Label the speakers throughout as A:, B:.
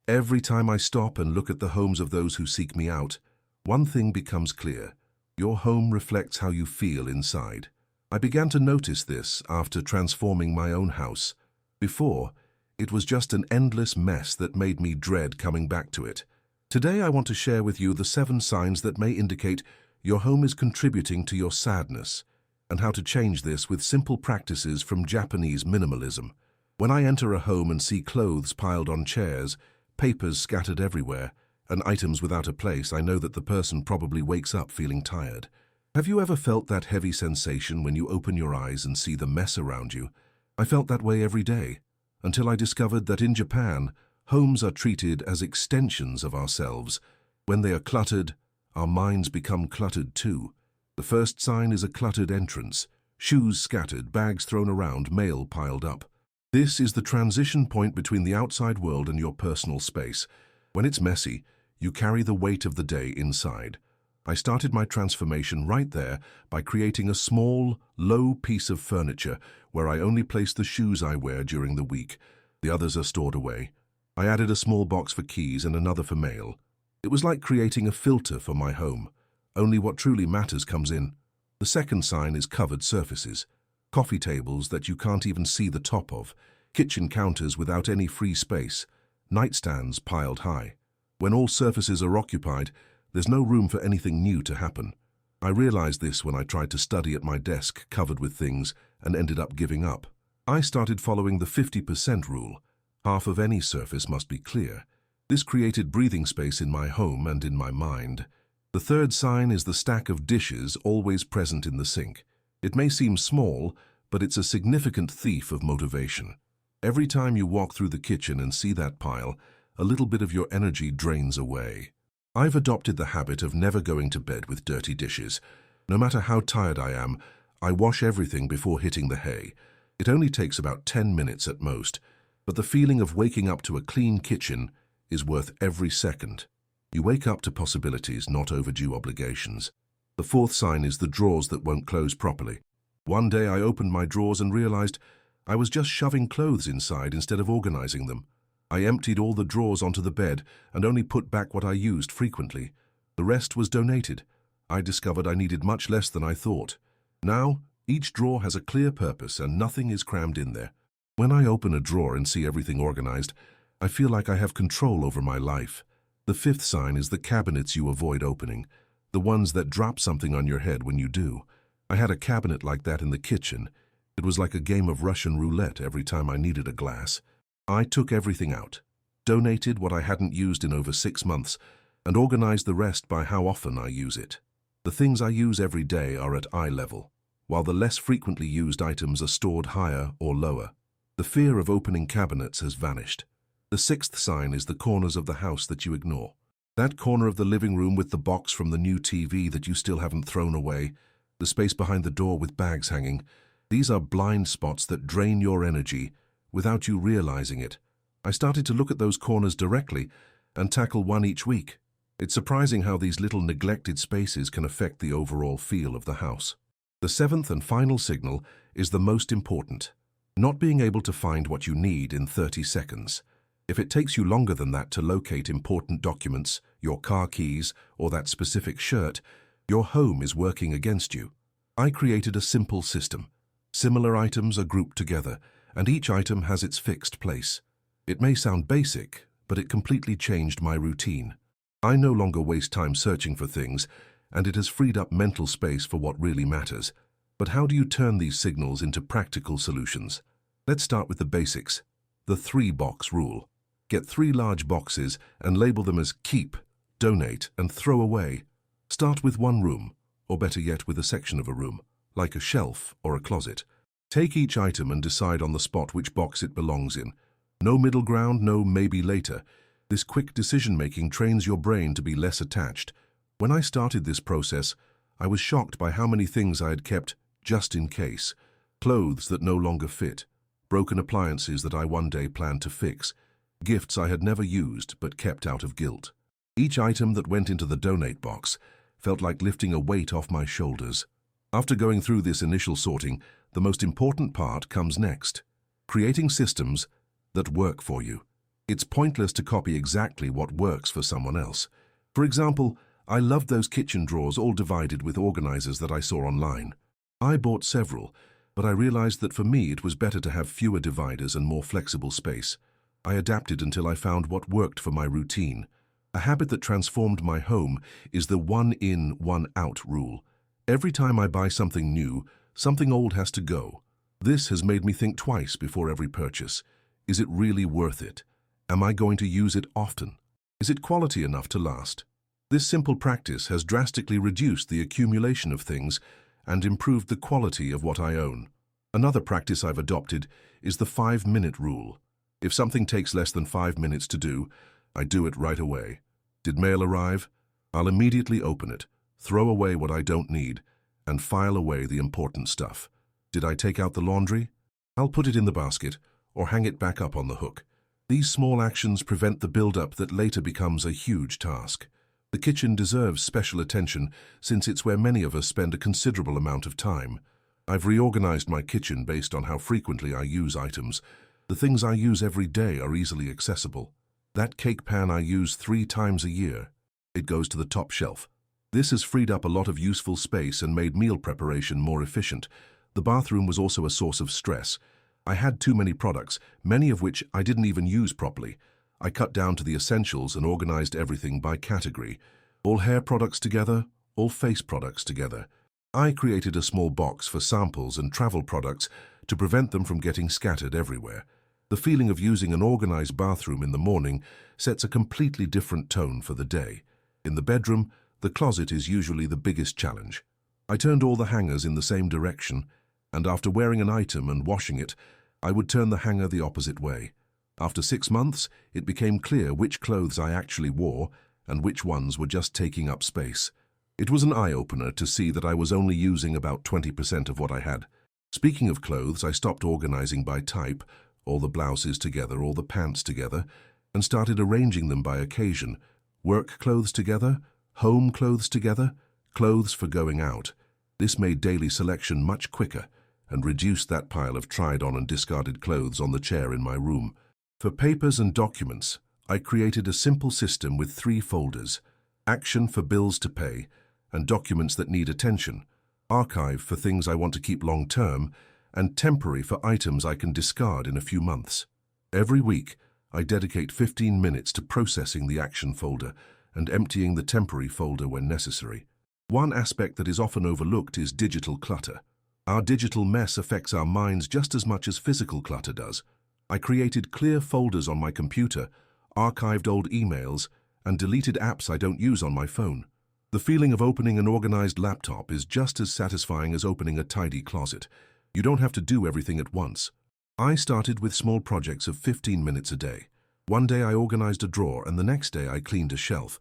A: Every time I stop and look at the homes of those who seek me out, one thing becomes clear. Your home reflects how you feel inside. I began to notice this after transforming my own house. Before, it was just an endless mess that made me dread coming back to it. Today I want to share with you the 7 signs that may indicate your home is contributing to your sadness, and how to change this with simple practices from Japanese minimalism. When I enter a home and see clothes piled on chairs, papers scattered everywhere, and items without a place, I know that the person probably wakes up feeling tired. Have you ever felt that heavy sensation when you open your eyes and see the mess around you? I felt that way every day, until I discovered that in Japan, homes are treated as extensions of ourselves. When they are cluttered, our minds become cluttered too. The first sign is a cluttered entrance. Shoes scattered, bags thrown around, mail piled up. This is the transition point between the outside world and your personal space. When it's messy, you carry the weight of the day inside. I started my transformation right there by creating a small, low piece of furniture where I only place the shoes I wear during the week. The others are stored away. I added a small box for keys and another for mail. It was like creating a filter for my home. Only what truly matters comes in. The second sign is covered surfaces. Coffee tables that you can't even see the top of. Kitchen counters without any free space. Nightstands piled high. When all surfaces are occupied, there's no room for anything new to happen. I realized this when I tried to study at my desk covered with things and ended up giving up. I started following the 50% rule. Half of any surface must be clear. This created breathing space in my home and in my mind. The third sign is the stack of dishes always present in the sink. It may seem small, but it's a significant thief of motivation. Every time you walk through the kitchen and see that pile, a little bit of your energy drains away. I've adopted the habit of never going to bed with dirty dishes. No matter how tired I am, I wash everything before hitting the hay. It only takes about 10 minutes at most, but the feeling of waking up to a clean kitchen is worth every second. You wake up to possibilities, not overdue obligations. The fourth sign is the drawers that won't close properly. One day I opened my drawers and realized I was just shoving clothes inside instead of organizing them. I emptied all the drawers onto the bed and only put back what I used frequently. The rest was donated. I discovered I needed much less than I thought. Now, each drawer has a clear purpose and nothing is crammed in there. When I open a drawer and see everything organized, I feel like I have control over my life. The fifth sign is the cabinets you avoid opening, the ones that drop something on your head when you do. I had a cabinet like that in the kitchen. It was like a game of Russian roulette every time I needed a glass. I took everything out, donated what I hadn't used in over 6 months, and organized the rest by how often I use it. The things I use every day are at eye level, while the less frequently used items are stored higher or lower. The fear of opening cabinets has vanished. The sixth sign is the corners of the house that you ignore. That corner of the living room with the box from the new TV that you still haven't thrown away, the space behind the door with bags hanging. These are blind spots that drain your energy without you realizing it. I started to look at those corners directly and tackle one each week. It's surprising how these little neglected spaces can affect the overall feel of the house. The seventh and final signal is the most important. Not being able to find what you need in 30 seconds. If it takes you longer than that to locate important documents, your car keys, or that specific shirt, your home is working against you. I created a simple system. Similar items are grouped together, and each item has its fixed place. It may sound basic, but it completely changed my routine. I no longer waste time searching for things, and it has freed up mental space for what really matters. But how do you turn these signals into practical solutions? Let's start with the basics. The 3-box rule. Get 3 large boxes and label them as keep, donate, and throw away. Start with one room, or better yet with a section of a room, like a shelf or a closet. Take each item and decide on the spot which box it belongs in. No middle ground, no maybe later. This quick decision-making trains your brain to be less attached. When I started this process, I was shocked by how many things I had kept just in case. Clothes that no longer fit, broken appliances that I one day planned to fix, gifts I had never used but kept out of guilt. Each item that went into the donate box felt like lifting a weight off my shoulders. After going through this initial sorting, the most important part comes next. Creating systems that work for you. It's pointless to copy exactly what works for someone else. For example, I loved those kitchen drawers all divided with organizers that I saw online. I bought several, but I realized that for me it was better to have fewer dividers and more flexible space. I adapted until I found what worked for my routine. A habit that transformed my home is the one in, one out rule. Every time I buy something new, something old has to go. This has made me think twice before every purchase. Is it really worth it? Am I going to use it often? Is it quality enough to last? This simple practice has drastically reduced the accumulation of things and improved the quality of what I own. Another practice I've adopted is the 5-minute rule. If something takes less than 5 minutes to do, I do it right away. Did mail arrive? I'll immediately open it, throw away what I don't need, and file away the important stuff. Did I take out the laundry? I'll put it in the basket or hang it back up on the hook. These small actions prevent the build-up that later becomes a huge task. The kitchen deserves special attention since it's where many of us spend a considerable amount of time. I've reorganized my kitchen based on how frequently I use items. The things I use every day are easily accessible. That cake pan I use 3 times a year. It goes to the top shelf. This has freed up a lot of useful space and made meal preparation more efficient. The bathroom was also a source of stress. I had too many products, many of which I didn't even use properly. I cut down to the essentials and organized everything by category. All hair products together, all face products together. I created a small box for samples and travel products to prevent them from getting scattered everywhere. The feeling of using an organized bathroom in the morning sets a completely different tone for the day. In the bedroom, the closet is usually the biggest challenge. I turned all the hangers in the same direction, and after wearing an item and washing it, I would turn the hanger the opposite way. After 6 months, it became clear which clothes I actually wore and which ones were just taking up space. It was an eye-opener to see that I was only using about 20% of what I had. Speaking of clothes, I stopped organizing by type, all the blouses together, all the pants together, and started arranging them by occasion. Work clothes together, home clothes together, clothes for going out. This made daily selection much quicker and reduced that pile of tried-on and discarded clothes on the chair in my room. For papers and documents, I created a simple system with 3 folders: action for bills to pay and documents that need attention, archive for things I want to keep long-term, and temporary for items I can discard in a few months. Every week, I dedicate 15 minutes to processing the action folder and emptying the temporary folder when necessary. One aspect that is often overlooked is digital clutter. Our digital mess affects our minds just as much as physical clutter does. I created clear folders on my computer, archived old emails, and deleted apps I don't use on my phone. The feeling of opening an organized laptop is just as satisfying as opening a tidy closet. You don't have to do everything at once. I started with small projects of 15 minutes a day. One day I organized a drawer and the next day I cleaned a shelf.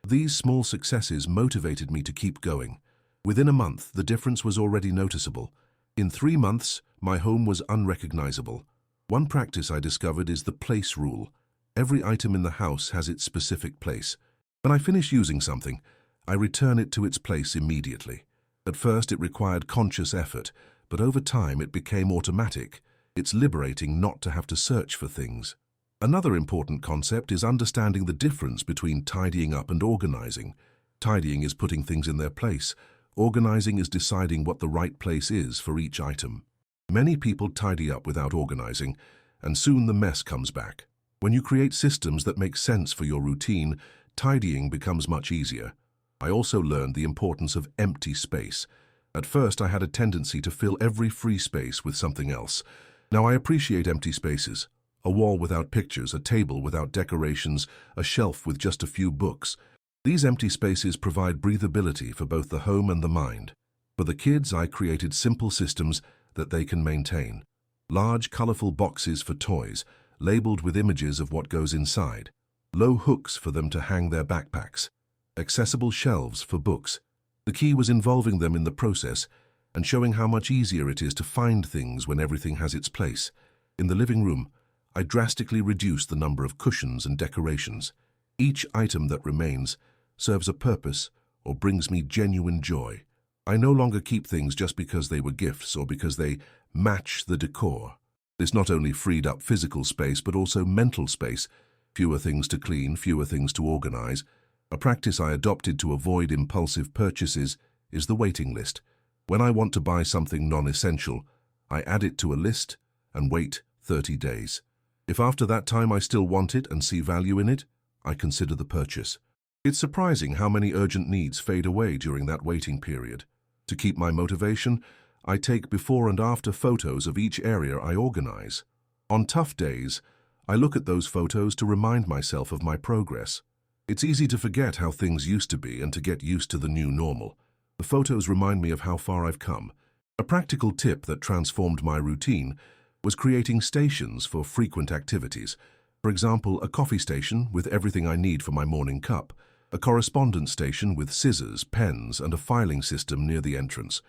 A: These small successes motivated me to keep going. Within a month, the difference was already noticeable. In 3 months, my home was unrecognizable. One practice I discovered is the place rule. Every item in the house has its specific place. When I finish using something, I return it to its place immediately. At first, it required conscious effort, but over time it became automatic. It's liberating not to have to search for things. Another important concept is understanding the difference between tidying up and organizing. Tidying is putting things in their place. Organizing is deciding what the right place is for each item. Many people tidy up without organizing, and soon the mess comes back. When you create systems that make sense for your routine, tidying becomes much easier. I also learned the importance of empty space. At first, I had a tendency to fill every free space with something else. Now I appreciate empty spaces. A wall without pictures, a table without decorations, a shelf with just a few books. These empty spaces provide breathability for both the home and the mind. For the kids, I created simple systems that they can maintain. Large, colorful boxes for toys, labeled with images of what goes inside. Low hooks for them to hang their backpacks. Accessible shelves for books. The key was involving them in the process and showing how much easier it is to find things when everything has its place. In the living room, I drastically reduced the number of cushions and decorations. Each item that remains serves a purpose or brings me genuine joy. I no longer keep things just because they were gifts or because they match the decor. This not only freed up physical space but also mental space Fewer things to clean, fewer things to organize. A practice I adopted to avoid impulsive purchases is the waiting list. When I want to buy something non-essential, I add it to a list and wait 30 days. If after that time I still want it and see value in it, I consider the purchase. It's surprising how many urgent needs fade away during that waiting period. To keep my motivation, I take before and after photos of each area I organize. On tough days, I look at those photos to remind myself of my progress. It's easy to forget how things used to be and to get used to the new normal. The photos remind me of how far I've come. A practical tip that transformed my routine was creating stations for frequent activities. For example, a coffee station with everything I need for my morning cup, a correspondence station with scissors, pens, and a filing system near the entrance.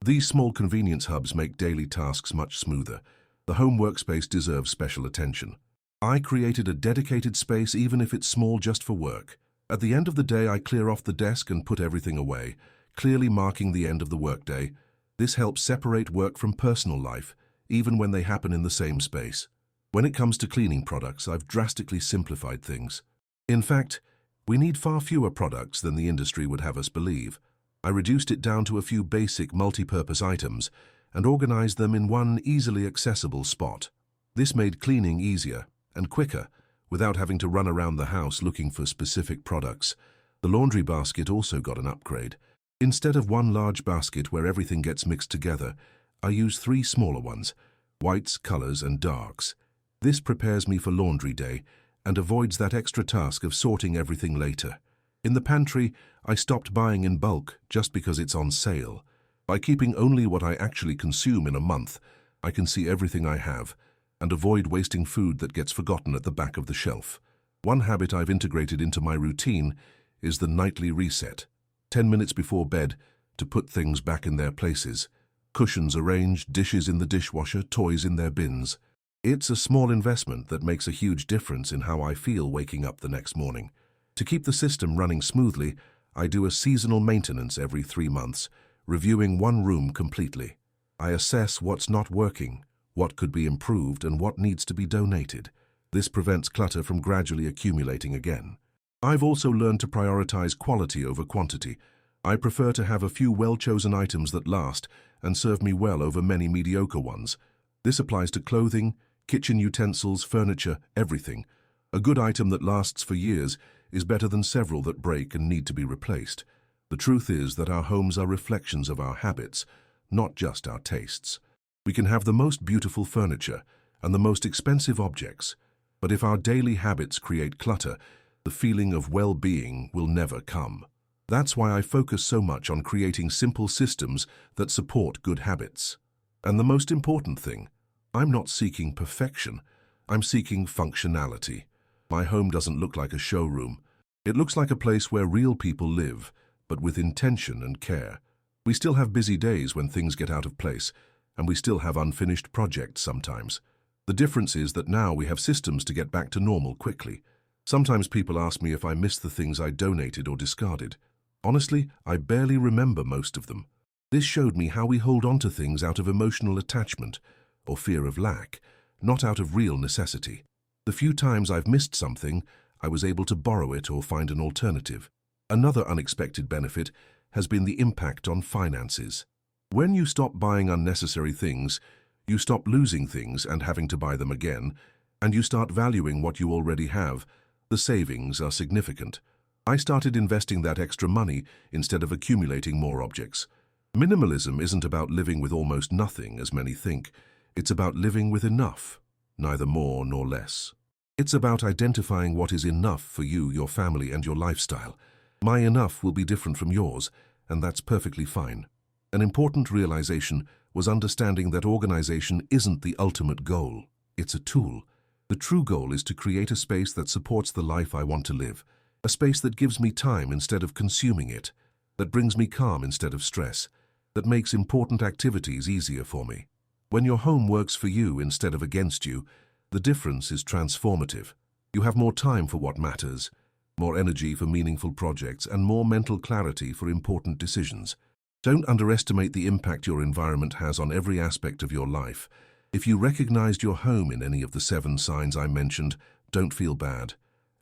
A: These small convenience hubs make daily tasks much smoother. The home workspace deserves special attention. I created a dedicated space even if it's small just for work. At the end of the day, I clear off the desk and put everything away, clearly marking the end of the workday. This helps separate work from personal life, even when they happen in the same space. When it comes to cleaning products, I've drastically simplified things. In fact, we need far fewer products than the industry would have us believe. I reduced it down to a few basic multi-purpose items and organized them in one easily accessible spot. This made cleaning easier and quicker without having to run around the house looking for specific products. The laundry basket also got an upgrade. Instead of one large basket where everything gets mixed together, I use 3 smaller ones, whites, colors, and darks. This prepares me for laundry day and avoids that extra task of sorting everything later. In the pantry, I stopped buying in bulk just because it's on sale. By keeping only what I actually consume in a month, I can see everything I have and avoid wasting food that gets forgotten at the back of the shelf. One habit I've integrated into my routine is the nightly reset. 10 minutes before bed to put things back in their places. Cushions arranged, dishes in the dishwasher, toys in their bins. It's a small investment that makes a huge difference in how I feel waking up the next morning. To keep the system running smoothly, I do a seasonal maintenance every 3 months, reviewing one room completely. I assess what's not working, what could be improved, and what needs to be donated. This prevents clutter from gradually accumulating again. I've also learned to prioritize quality over quantity. I prefer to have a few well-chosen items that last and serve me well over many mediocre ones. This applies to clothing, kitchen utensils, furniture, everything. A good item that lasts for years is better than several that break and need to be replaced. The truth is that our homes are reflections of our habits, not just our tastes. We can have the most beautiful furniture and the most expensive objects, but if our daily habits create clutter, the feeling of well-being will never come. That's why I focus so much on creating simple systems that support good habits. And the most important thing, I'm not seeking perfection, I'm seeking functionality. My home doesn't look like a showroom. It looks like a place where real people live, but with intention and care. We still have busy days when things get out of place, and we still have unfinished projects sometimes. The difference is that now we have systems to get back to normal quickly. Sometimes people ask me if I miss the things I donated or discarded. Honestly, I barely remember most of them. This showed me how we hold on to things out of emotional attachment or fear of lack, not out of real necessity. The few times I've missed something, I was able to borrow it or find an alternative. Another unexpected benefit has been the impact on finances. When you stop buying unnecessary things, you stop losing things and having to buy them again, and you start valuing what you already have. The savings are significant. I started investing that extra money instead of accumulating more objects. Minimalism isn't about living with almost nothing, as many think. It's about living with enough, neither more nor less. It's about identifying what is enough for you, your family, and your lifestyle. My enough will be different from yours, and that's perfectly fine. An important realization was understanding that organization isn't the ultimate goal. It's a tool. The true goal is to create a space that supports the life I want to live, a space that gives me time instead of consuming it, that brings me calm instead of stress, that makes important activities easier for me. When your home works for you instead of against you, the difference is transformative. You have more time for what matters, more energy for meaningful projects, and more mental clarity for important decisions. Don't underestimate the impact your environment has on every aspect of your life. If you recognized your home in any of the 7 signs I mentioned, don't feel bad.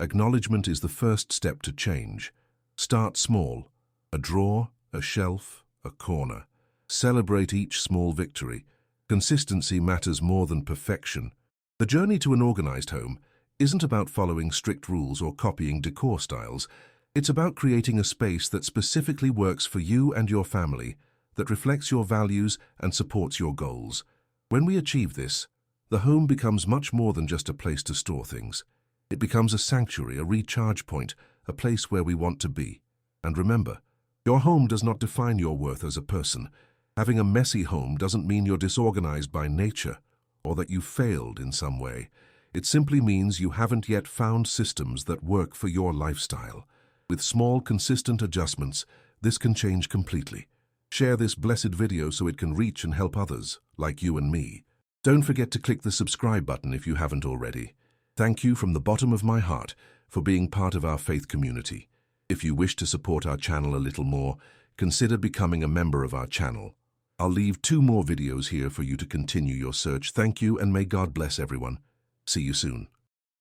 A: Acknowledgement is the first step to change. Start small. A drawer, a shelf, a corner. Celebrate each small victory. Consistency matters more than perfection. The journey to an organized home isn't about following strict rules or copying decor styles. It's about creating a space that specifically works for you and your family, that reflects your values and supports your goals. When we achieve this, the home becomes much more than just a place to store things. It becomes a sanctuary, a recharge point, a place where we want to be. And remember, your home does not define your worth as a person. Having a messy home doesn't mean you're disorganized by nature or that you failed in some way. It simply means you haven't yet found systems that work for your lifestyle. With small, consistent adjustments, this can change completely. Share this blessed video so it can reach and help others, like you and me. Don't forget to click the subscribe button if you haven't already. Thank you from the bottom of my heart for being part of our faith community. If you wish to support our channel a little more, consider becoming a member of our channel. I'll leave 2 more videos here for you to continue your search. Thank you, and may God bless everyone. See you soon.